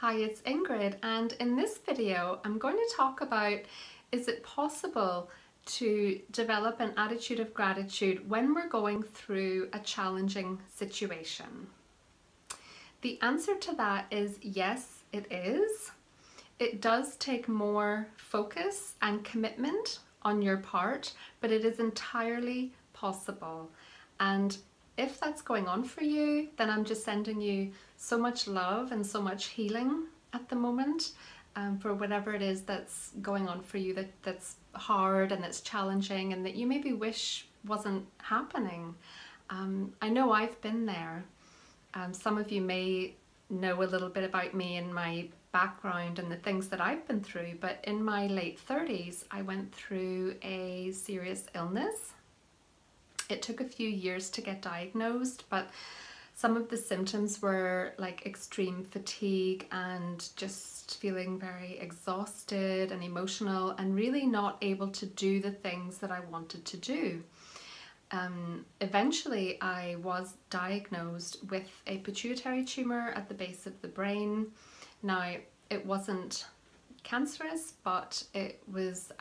Hi, it's Ingrid, and in this video I'm going to talk about, is it possible to develop an attitude of gratitude when we're going through a challenging situation? The answer to that is yes, it is. It does take more focus and commitment on your part, but it is entirely possible. And if that's going on for you, then I'm just sending you so much love and so much healing at the moment for whatever it is that's going on for you that's hard and that's challenging and that you maybe wish wasn't happening. I know I've been there. Some of you may know a little bit about me and my background and the things that I've been through, but in my late 30s I went through a serious illness. It took a few years to get diagnosed, but some of the symptoms were like extreme fatigue and just feeling very exhausted and emotional and really not able to do the things that I wanted to do. Eventually I was diagnosed with a pituitary tumour at the base of the brain. Now, it wasn't cancerous, but it was,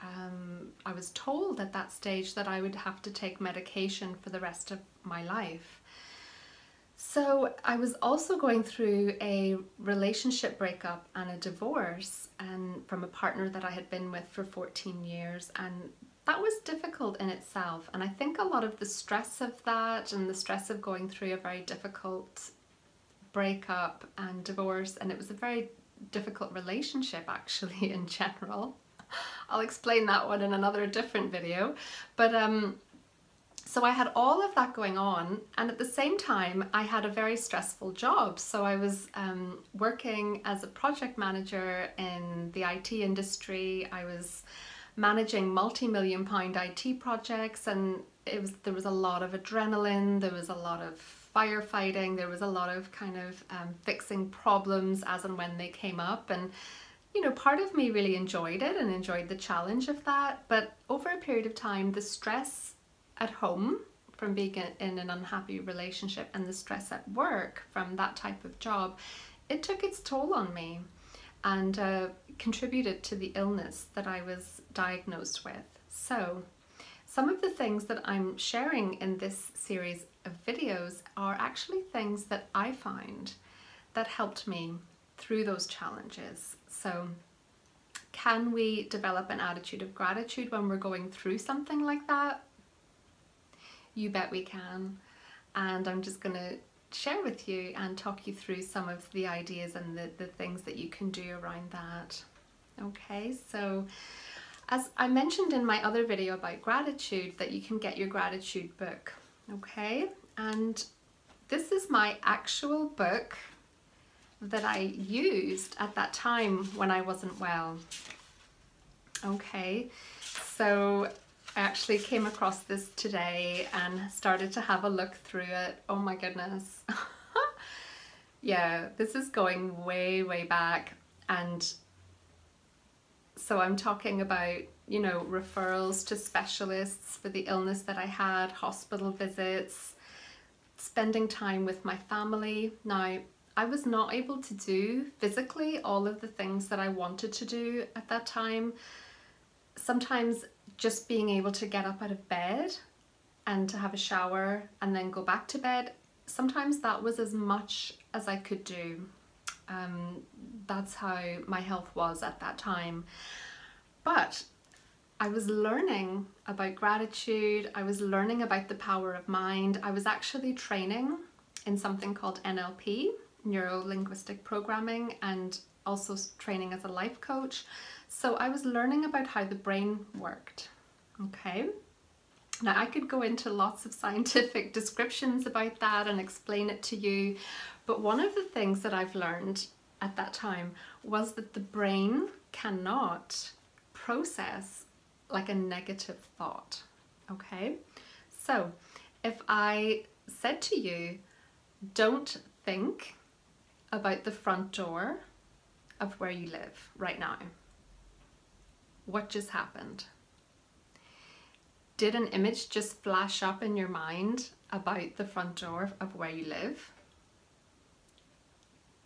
I was told at that stage that I would have to take medication for the rest of my life. So I was also going through a relationship breakup and a divorce from a partner that I had been with for 14 years, and that was difficult in itself. And I think a lot of the stress of that and the stress of going through a very difficult breakup and divorce, and it was a very difficult relationship actually in general. I'll explain that one in another different video. But so I had all of that going on, and at the same time I had a very stressful job. So I was working as a project manager in the IT industry. I was managing multi-million-pound IT projects, and there was a lot of adrenaline, there was a lot of firefighting, there was a lot of kind of fixing problems as and when they came up. And you know, part of me really enjoyed it and enjoyed the challenge of that, but over a period of time the stress at home from being in an unhappy relationship and the stress at work from that type of job, it took its toll on me and contributed to the illness that I was diagnosed with. So some of the things that I'm sharing in this series of videos are actually things that I found that helped me through those challenges. So can we develop an attitude of gratitude when we're going through something like that? You bet we can. And I'm just going to share with you and talk you through some of the ideas and the things that you can do around that. Okay, so as I mentioned in my other video about gratitude, that you can get your gratitude book. Okay, and this is my actual book that I used at that time when I wasn't well. Okay, so I actually came across this today and started to have a look through it. Oh my goodness. Yeah, this is going way, way back. And so I'm talking about, you know, referrals to specialists for the illness that I had, hospital visits, spending time with my family. Now, I was not able to do physically all of the things that I wanted to do at that time. Sometimes just being able to get up out of bed and to have a shower and then go back to bed, sometimes that was as much as I could do. That's how my health was at that time. But I was learning about gratitude, I was learning about the power of mind. I was actually training in something called NLP, Neuro-Linguistic Programming, and also training as a life coach. So I was learning about how the brain worked. Okay, now I could go into lots of scientific descriptions about that and explain it to you, but one of the things that I've learned at that time was that the brain cannot process like a negative thought. Okay, so if I said to you, don't think about the front door of where you live right now, what just happened? Did an image just flash up in your mind about the front door of where you live?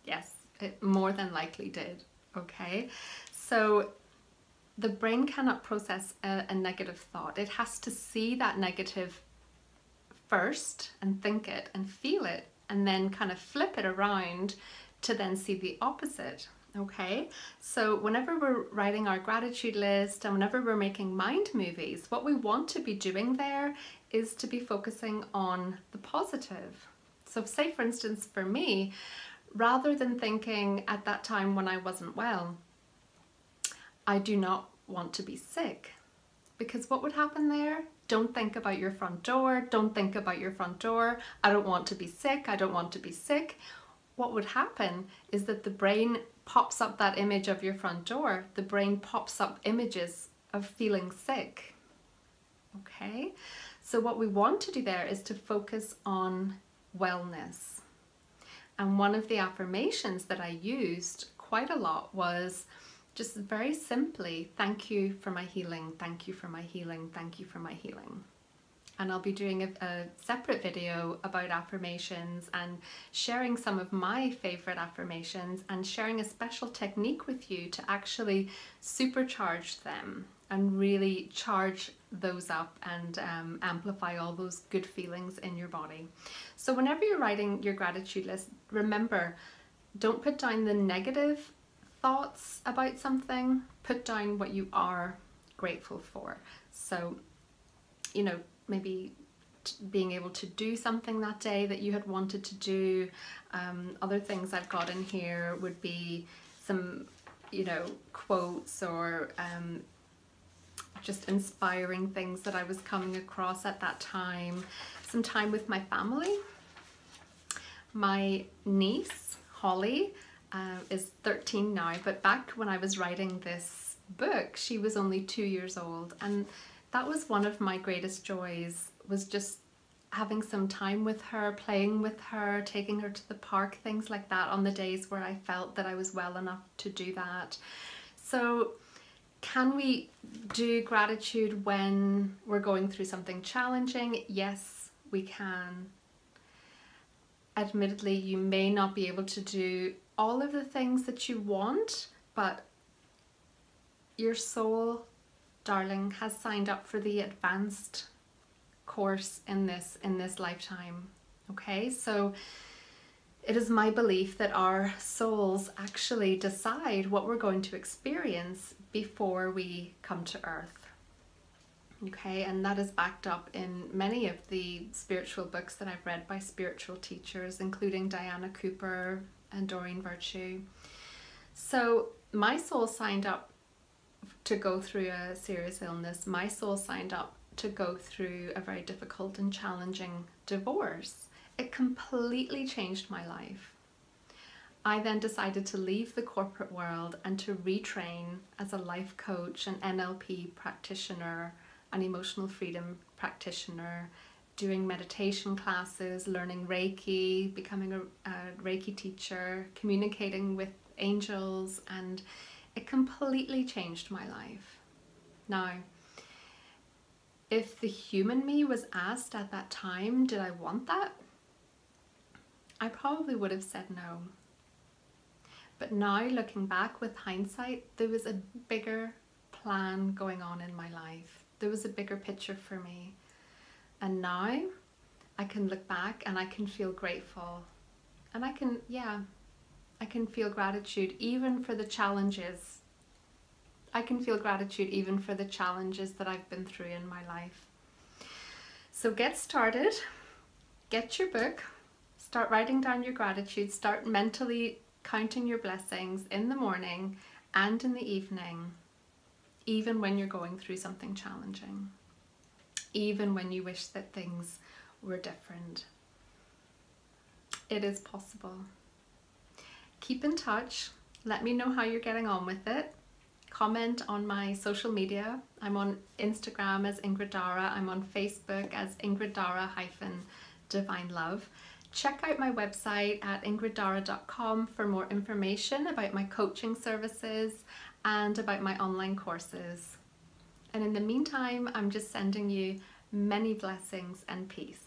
Yes, It more than likely did, okay? So the brain cannot process a negative thought. It has to see that negative first and think it and feel it, and then kind of flip it around to then see the opposite. Okay, so whenever we're writing our gratitude list and whenever we're making mind movies, what we want to be doing there is to be focusing on the positive. So say for instance for me, rather than thinking at that time when I wasn't well, I do not want to be sick, because what would happen there? Don't think about your front door, don't think about your front door, I don't want to be sick, I don't want to be sick. What would happen is that the brain pops up that image of your front door. The brain pops up images of feeling sick. Okay, so what we want to do there is to focus on wellness. And one of the affirmations that I used quite a lot was just very simply, thank you for my healing, thank you for my healing, thank you for my healing. And I'll be doing a separate video about affirmations and sharing some of my favorite affirmations and sharing a special technique with you to actually supercharge them and really charge those up and amplify all those good feelings in your body. So whenever you're writing your gratitude list, remember, don't put down the negative thoughts about something, put down what you are grateful for. So, you know, maybe being able to do something that day that you had wanted to do. Other things I've got in here would be some, you know, quotes or just inspiring things that I was coming across at that time. Some time with my family. My niece, Holly, is 13 now, but back when I was writing this book, she was only 2 years old, and that was one of my greatest joys, was just having some time with her, playing with her, taking her to the park, things like that on the days where I felt that I was well enough to do that. So can we do gratitude when we're going through something challenging? Yes, we can. Admittedly, you may not be able to do all of the things that you want, but your soul, darling, has signed up for the advanced course in this lifetime. Okay, so it is my belief that our souls actually decide what we're going to experience before we come to earth. Okay, and that is backed up in many of the spiritual books that I've read by spiritual teachers, including Diana Cooper and Doreen Virtue. So my soul signed up to go through a serious illness. My soul signed up to go through a very difficult and challenging divorce. It completely changed my life. I then decided to leave the corporate world and to retrain as a life coach, an NLP practitioner, an emotional freedom practitioner, doing meditation classes, learning Reiki, becoming a Reiki teacher, communicating with angels, and it completely changed my life. Now, if the human me was asked at that time, did I want that? I probably would have said no. But now, looking back with hindsight, there was a bigger plan going on in my life. There was a bigger picture for me. And now I can look back and I can feel grateful. And I can feel gratitude even for the challenges. I can feel gratitude even for the challenges that I've been through in my life. So get started, get your book, start writing down your gratitude, start mentally counting your blessings in the morning and in the evening, even when you're going through something challenging, even when you wish that things were different. It is possible. Keep in touch. Let me know how you're getting on with it. Comment on my social media. I'm on Instagram as Ingrid Darragh. I'm on Facebook as Ingrid Darragh-Divine Love. Check out my website at ingriddarragh.com for more information about my coaching services and about my online courses. And in the meantime, I'm just sending you many blessings and peace.